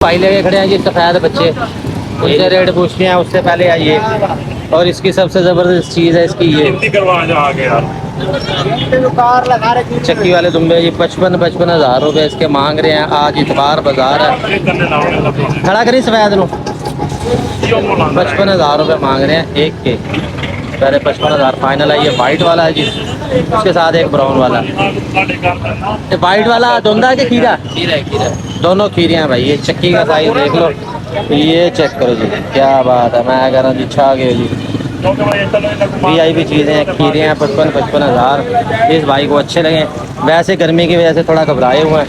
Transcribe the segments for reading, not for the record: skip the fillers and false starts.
भाई लगे खड़े हैं जी सफेद बच्चे, उनसे रेट पूछते हैं। उससे पहले आइए, और इसकी सबसे जबरदस्त चीज है इसकी ये चक्की वाले दुम्बे जी 55,000 रुपए इसके मांग रहे हैं। आज इतवार बाजार है, खड़ा करी सफेद नो 55,000 रुपए मांग रहे हैं एक के। पहले 55,000 फाइनल है। ये वाइट वाला है जी, उसके साथ एक ब्राउन वाला। वाइट वाला धुंधा के खीरा खीरा दोनों खीरे हैं भाई। ये चक्की का साइज देख लो, ये चेक करो जी, क्या बात है। मैं कह रहा हूँ जी छा गए जी। VIP चीज़ें हैं, खीरे हैं 55,000। इस भाई को अच्छे लगे। वैसे गर्मी की वजह से थोड़ा घबराए हुए हैं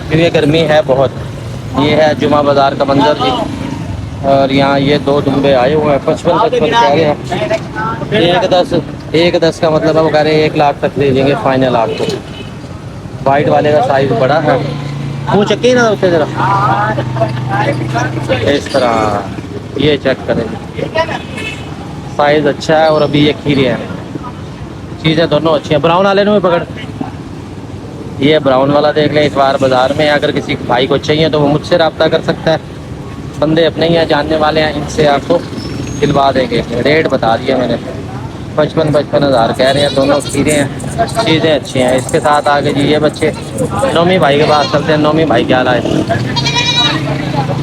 क्योंकि गर्मी है बहुत। ये है जुमा बाज़ार का मंजर जी, और यहाँ ये दो दुम्बे आए हुए हैं 55 कह रहे हैं। एक दस का मतलब है वो कह रहे हैं 1 लाख तक दे देंगे फाइनल आपको। वाइट वाले का साइज बड़ा है, वो चक्की ना उससे जरा इस तरह ये चेक करें, साइज अच्छा है। और अभी ये खीरे हैं, चीज़ें दोनों अच्छी हैं। ब्राउन वाले ने भी पकड़, ये ब्राउन वाला देख लें। इतवार बाज़ार में अगर किसी भाई को चाहिए तो वो मुझसे रब्ता कर सकता है। बंदे अपने ही हैं, जानने वाले हैं, इनसे आपको दिलवा देंगे। रेट बता दिया मैंने, 55,000 कह रहे हैं। दोनों खीरे हैं, चीज़ें अच्छी हैं। इसके साथ आगे जी ये बच्चे नोमी भाई के पास चलते हैं। नोमी भाई क्या लाए,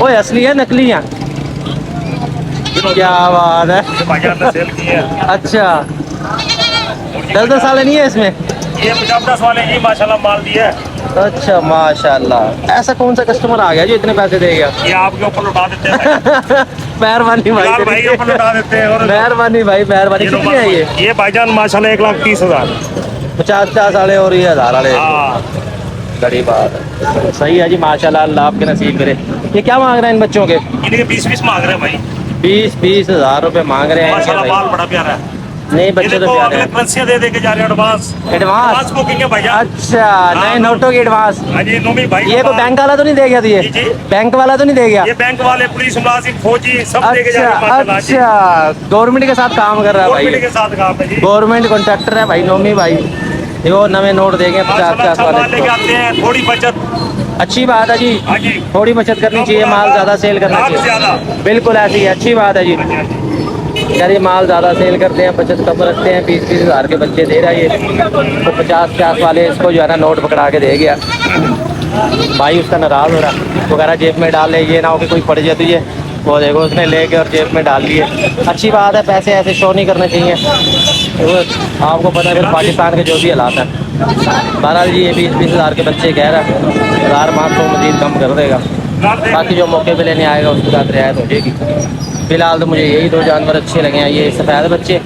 ओए असली है नकली है? क्या बात है। अच्छा 10 साल नहीं है इसमें? ये 50 वाले ही माशाल्लाह माल दिया है। अच्छा माशाल्लाह। ऐसा कौन सा कस्टमर आ गया जो इतने पैसे देगा? ये आपके ऊपर लौटा देते हैं। मेहरबानी भाई, भाई के ऊपर लौटा देते हैं। और मेहरबानी भाई, मेहरबानी। कितनी है ये भाईजान माशाल्लाह 1,30,000 50 वाले और ये 1000 वाले। हाँ बड़ी बात है, सही है जी माशाल्लाह। अल्लाह आपके नसीब करे। ये क्या मांग रहे हैं इन बच्चों के? इनके 20 मांग रहे हैं भाई। 20,000 रुपए मांग रहे हैं माशाल्लाह। माल बड़ा प्यारा है। नहीं बच्चे तो प्यारे हैं। करेंसियां दे के जा रहे हैं एडवांस एडवांस बुकिंग है भैया। अच्छा नए नोटों की एडवांस। हाँ जी नोमी भाई। ये को बैंक वाला तो नहीं दे गया? ये बैंक वाला तो नहीं दे गया? ये बैंक वाले, पुलिस मुलाजिम, फौजी सब लेके जा रहे हैं। अच्छा गवर्नमेंट के साथ काम कर रहा है भाई, गवर्नमेंट के साथ काम है जी। गवर्नमेंट कॉन्ट्रैक्टर है भाई नोमी भाई। वो नवे नोट देंगे 50 वाले लेके आते हैं। थोड़ी बचत अच्छी बात है जी। हाँ जी, थोड़ी बचत करनी चाहिए, माल ज़्यादा सेल करना चाहिए। बिल्कुल ऐसी है, अच्छी बात है जी। यार ये माल ज़्यादा सेल करते हैं, बचत कम रखते हैं। 20,000 के बच्चे दे रहा है ये तो 50 वाले इसको जो है ना नोट पकड़ा के दे गया। भाई उसका नाराज़ हो रहा, वो कह रहा जेब में डाल ले, ये ना हो कि कोई पड़ जाए तुझे। वो देखो उसने लेके और जेब में डाल लिए। अच्छी बात है, पैसे ऐसे शो नहीं करने चाहिए। तो आपको पता है फिर पाकिस्तान के जो भी हालात हैं। बहरहाल जी ये 20,000 के बच्चे कह रहा है, 1000-500 मजीद कम कर देगा। बाकी जो मौके पे लेने आएगा उसके साथ रियायत हो जाएगी। फिलहाल तो मुझे यही दो जानवर अच्छे लगे हैं, ये सफ़ेद बच्चे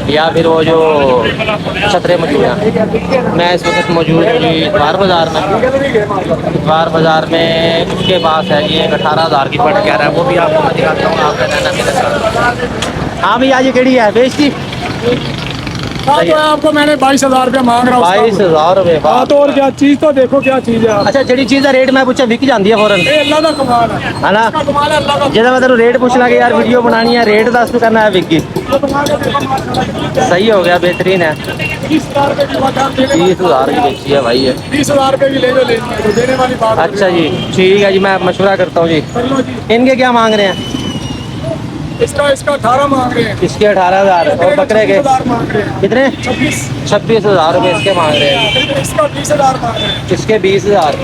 या फिर वो जो छतरे मौजूद हैं। मैं इस वक्त मौजूद हूँ इतवार बाज़ार में। इतवार बाज़ार में उसके पास है ये 18,000 की पट कह रहा है, वो भी आपको मैं दिखाता हूँ। आप रहना मेरे साथ। हाँ भैया ये केड़ी है बेचती? तो आपको मैंने 22,000 रुपया मांग रहा हूँ। 22,000 रुपये। हाँ तो और क्या चीज तो देखो क्या चीज है। अच्छा जड़ी चीज़ का रेट मैं पूछा बिक जाती है फौरन, अल्लाह का कमाल है ना? कमाल है अल्लाह का। जिदा मैं तेन रेट पूछ लगे यार वीडियो बनानी है, रेट दस तू करना है विकी। सही हो गया, बेहतरीन है। 30,000 की बेची है भाई ये। 20,000 रुपये की ले जो लेनी है तो देने वाली बात। अच्छा जी ठीक है जी, मैं मशवरा करता हूँ जी। कर लो जी। इनके क्या मांग रहे हैं? इसका 18 मांग रहे हैं। इसके 18,000 और बकरे के 26,000 मांग रहे हैं। कितने? 26,000 रुपये इसके मांग रहे हैं। इसका 20,000 मांग रहे हैं। इसके 20,000,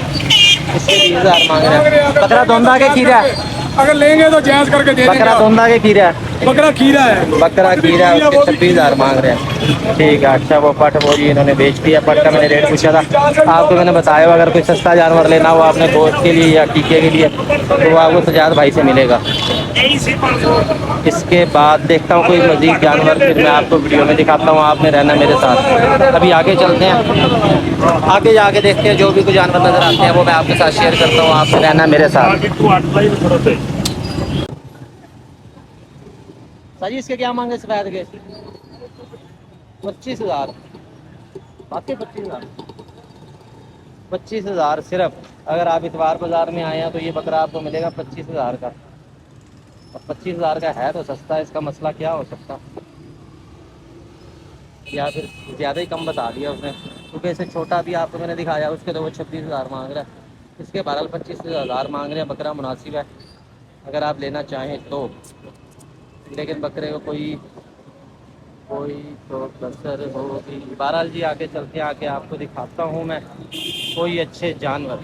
इसके 20,000 मांग रहे हैं। बकरा धोंदा के खीरा है? अगर लेंगे तो जायज करके दे देंगे। बकरा धोंदा के खीरा है? बकरा खीरा है। बकरा खीरा है, उसके 26,000 मांग रहे हैं। ठीक है अच्छा। वो पट वो जी इन्होंने बेच दिया। पट का मैंने रेट पूछा था आपको, मैंने बताया अगर कोई सस्ता जानवर लेना हो आपने गोश्त के लिए या टीके के लिए तो वो आपको सजाद भाई से मिलेगा। इसके बाद देखता हूँ कोई मजीद जानवर, फिर मैं आपको वीडियो में दिखाता हूँ। आपने रहना मेरे साथ। अभी आगे चलते हैं, आगे जाके देखते हैं जो भी कोई जानवर नज़र आते हैं वो मैं आपके साथ शेयर करता हूँ। आपने रहना मेरे साथ। सही इसके क्या मांगे सफेद के? 25,000। बाकी 25,000, 25,000 सिर्फ। अगर आप इतवार बाज़ार में आए हैं तो ये बकरा आपको मिलेगा 25,000 का। और 25,000 का है तो सस्ता है, इसका मसला क्या हो सकता? या फिर ज़्यादा ही कम बता दिया उसने, क्योंकि इससे छोटा भी आपको मैंने दिखाया उसके तो वो 26,000 मांग रहा है। اس کے بہرحال 25,000 مانگ رہے ہیں. بکرا مناسب ہے اگر آپ لینا چاہیں تو، لیکن بکرے کو کوئی تو بسر ہوگی. بہرحال جی آگے چلتے ہیں، آگے آپ کو دکھاتا ہوں میں کوئی اچھے جانور.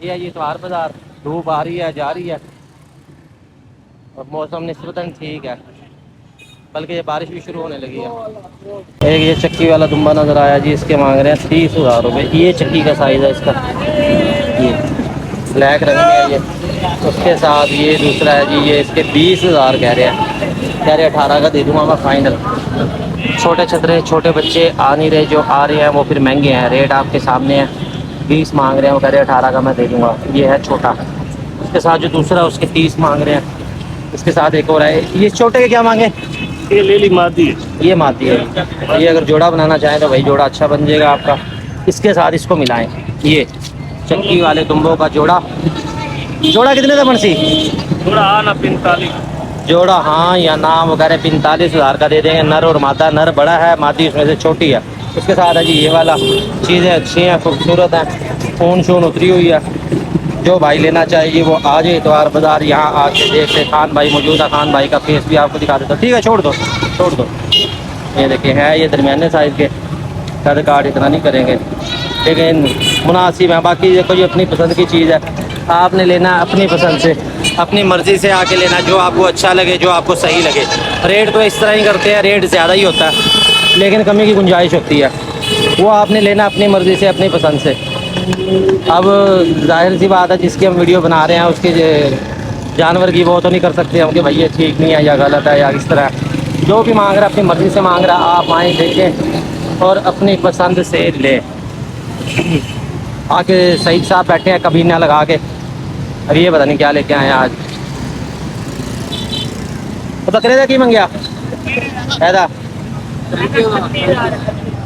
یہ ہے یہ اتوار بازار، دھوپ آ رہی ہے جا رہی ہے اور موسم نسبتاً ٹھیک ہے، بلکہ یہ بارش بھی شروع ہونے لگی ہے. ایک یہ چکی والا دمبا نظر آیا جی، اس کے مانگ رہے ہیں 30,000 روپے. یہ چکی کا سائز ہے اس کا، یہ بلیک رنگ میں ہے یہ. اس کے ساتھ یہ دوسرا ہے جی، یہ اس کے 20,000 کہہ رہے ہیں. کہہ رہے 18 کا دے دوں گا میں فائنل. چھوٹے چھترے چھوٹے بچے آ نہیں رہے، جو آ رہے ہیں وہ پھر مہنگے ہیں. ریٹ آپ کے سامنے ہیں، 20 مانگ رہے ہیں، وہ کہہ رہے 18 کا میں دے دوں گا. یہ ہے چھوٹا. اس کے ساتھ جو دوسرا اس کے 30 مانگ رہے ہیں. اس کے ساتھ ایک اور ہے. یہ چھوٹے کے کیا مانگے؟ یہ لے لی مادی ہے. یہ ماتی ہے. یہ اگر جوڑا بنانا چاہیں تو وہی جوڑا اچھا بن جائے گا آپ کا. اس کے ساتھ اس کو ملائیں. یہ چکی والے دمبوں کا جوڑا کتنے کا بنسی؟ تھوڑا آنا 45. جوڑا ہاں یا نہ وہ کہہ رہے 45,000 کا دے دیں گے. نر اور مادہ، نر بڑا ہے، مادی اس میں سے چھوٹی ہے. اس کے ساتھ ہے جی یہ والا. چیزیں اچھی ہیں، خوبصورت ہیں، خون شون اتری ہوئی ہے. جو بھائی لینا چاہیے وہ آ جائے اتوار بازار، یہاں آ کے دیکھ لے. خان بھائی موجود ہے، خان بھائی کا فیس بھی آپ کو دکھا دیتا ہوں. ٹھیک ہے چھوڑ دو. یہ دیکھیں ہے یہ درمیانے سائز کے، قد کاٹ اتنا نہیں کریں گے لیکن مناسب ہے. باقی یہ کوئی اپنی پسند کی چیز ہے، آپ نے لینا اپنی پسند سے، اپنی مرضی سے آ کے لینا، جو آپ کو اچھا لگے، جو آپ کو صحیح لگے. ریٹ تو اس طرح ہی کرتے ہیں، ریٹ زیادہ ہی ہوتا ہے لیکن کمی کی گنجائش ہوتی ہے. وہ آپ نے لینا اپنی مرضی سے، اپنی پسند سے. اب ظاہر سی بات ہے جس کی ہم ویڈیو بنا رہے ہیں اس کے جانور کی وہ تو نہیں کر سکتے ہم کہ بھائی یہ ٹھیک نہیں ہے یا غلط ہے یا اس طرح. جو بھی مانگ رہا ہے اپنی مرضی سے مانگ رہا ہے، آپ آئیں دیکھیں اور اپنی پسند سے لیں. آ کے سعید صاحب بیٹھے ہیں کبھی نہ لگا کے. اب یہ پتہ نہیں کیا لے کے آئے ہیں آج. تو بکرے کا کی منگیا ایدا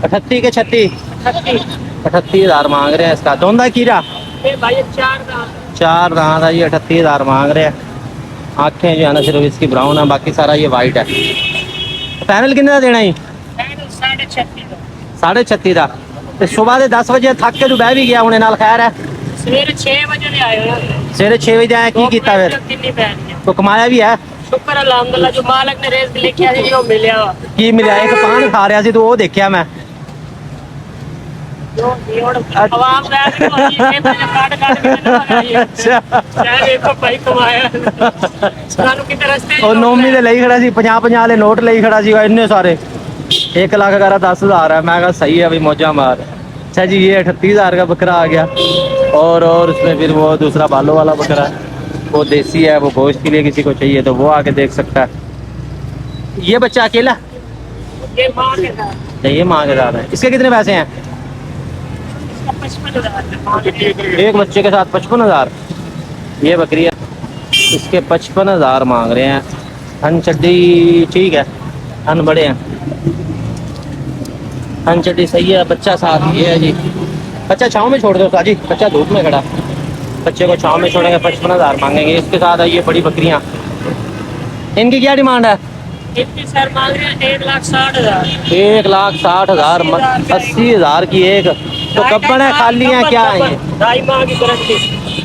38 کے 38,000 مانگ رہے ہیں. اس کا دوندا کیرا 4 دانت ہے. یہ 38,000 مانگ رہے ہیں. آنکھیں جو ہے نا صرف اس کی براؤن ہے، باقی سارا یہ وائٹ ہے. پینل کتنے کا دینا ہی؟ 36.5 کا. صبح سے 10 بجے تھک کے تو بہ بھی گیا ہوں نال. خیر ہے سویرے 6 بجے آئے. سویرے 6 بجے آئے. کی کیتا پھر تو کمایا بھی ہے؟ شکر الحمدللہ، جو مالک نے رزق لکھیا سی وہ ملیا. کی ملیا؟ ایک پان کھا رہا سی تو وہ دیکھیا میں. عوام اور نومی دے لئی کھڑا سی 50 والے نوٹ لئی کھڑا سی اتنے سارے. 1 لاکھ کا 10,000 ہے. میں کہا صحیح ہے بھائی موجہ مار. اچھا جی یہ 38,000 کا بکرا آ گیا. اور اس میں پھر وہ دوسرا بالوں والا بکرا ہے، وہ دیسی ہے، وہ گوشت کے لیے کسی کو چاہیے تو وہ آ کے دیکھ سکتا ہے. یہ بچہ اکیلا یہ ماں کے ساتھ. یہ ماں کے ساتھ ہے. اس کے کتنے پیسے ہیں؟ ایک بچے کے ساتھ 55,000. یہ بکری ہے، اس کے 55,000 مانگ رہے ہیں. ہن چڈی ٹھیک ہے، ہن بڑے ہیں، ہن چڈی صحیح ہے. بچہ ساتھ یہ ہے جی. بچہ چھاؤں میں چھوڑ دو جی، بچہ دھوپ میں کھڑا. بچے کو چھاؤں میں چھوڑیں گے 55,000 مانگیں گے. اس کے ساتھ ہے یہ بڑی بکریاں. ان کی کیا ڈیمانڈ ہے؟ سر مانگ رہے ہیں 1,60,000. 1,60,000 80,000 کی ایک. تو کبڑ ہے خالی ہیں کیا ہیں یہ؟ 2.5 ماہ کی گارنٹی.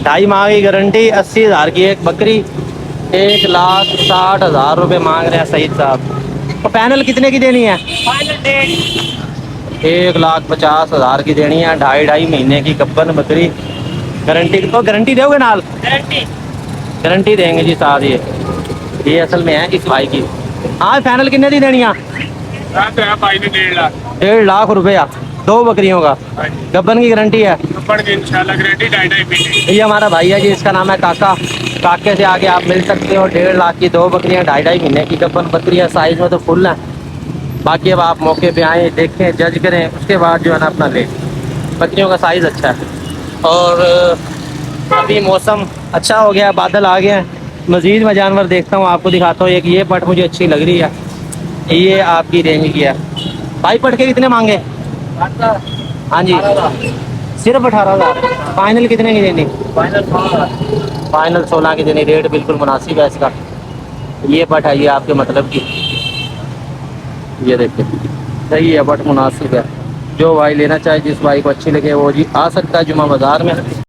2.5 ماہ کی گارنٹی. 80,000 کی ایک بکری. 1,60,000 روپے مانگ رہے ہیں سعید صاحب. تو پینل کتنے کی دینی ہے؟ 1,50,000 کی دینی ہے. 2.5 مہینے کی کبن بکری. گارنٹی تو گارنٹی دو گے نال؟ گارنٹی دیں گے جی ساتھ. یہ اصل میں ہے اس بھائی کی. ہاں فائنل کتنے دی دینی ہے؟ 1.5 لاکھ روپیہ 2 بکریوں کا. گبن کی گارنٹی ہے؟ یہ ہمارا بھائی ہے جی، اس کا نام ہے کاکا. کاکے سے آگے آپ مل سکتے ہو. 1.5 لاکھ کی 2 بکریاں، 2.5 مہینے کی گبن بکریاں. سائز میں تو فل ہیں. باقی اب آپ موقع پہ آئیں دیکھیں جج کریں، اس کے بعد جو ہے نا اپنا لیں. بکریوں کا سائز اچھا ہے اور ابھی موسم اچھا ہو گیا، بادل آ گئے ہیں. مزید میں جانور دیکھتا ہوں، آپ کو دکھاتا ہوں. ایک یہ پٹ مجھے اچھی لگ رہی ہے، یہ آپ کی رینج کی ہے. بھائی پٹ کے کتنے مانگے؟ ہاں جی صرف 18,000. فائنل کتنے کی دینی؟ فائنل 16 کی دینی. ریٹ بالکل مناسب ہے اس کا. یہ پٹ ہے یہ آپ کے مطلب کی. یہ دیکھیں صحیح ہے، بٹ مناسب ہے. جو بھائی لینا چاہے، جس بھائی کو اچھی لگے وہ جی آ سکتا ہے جمعہ بازار میں.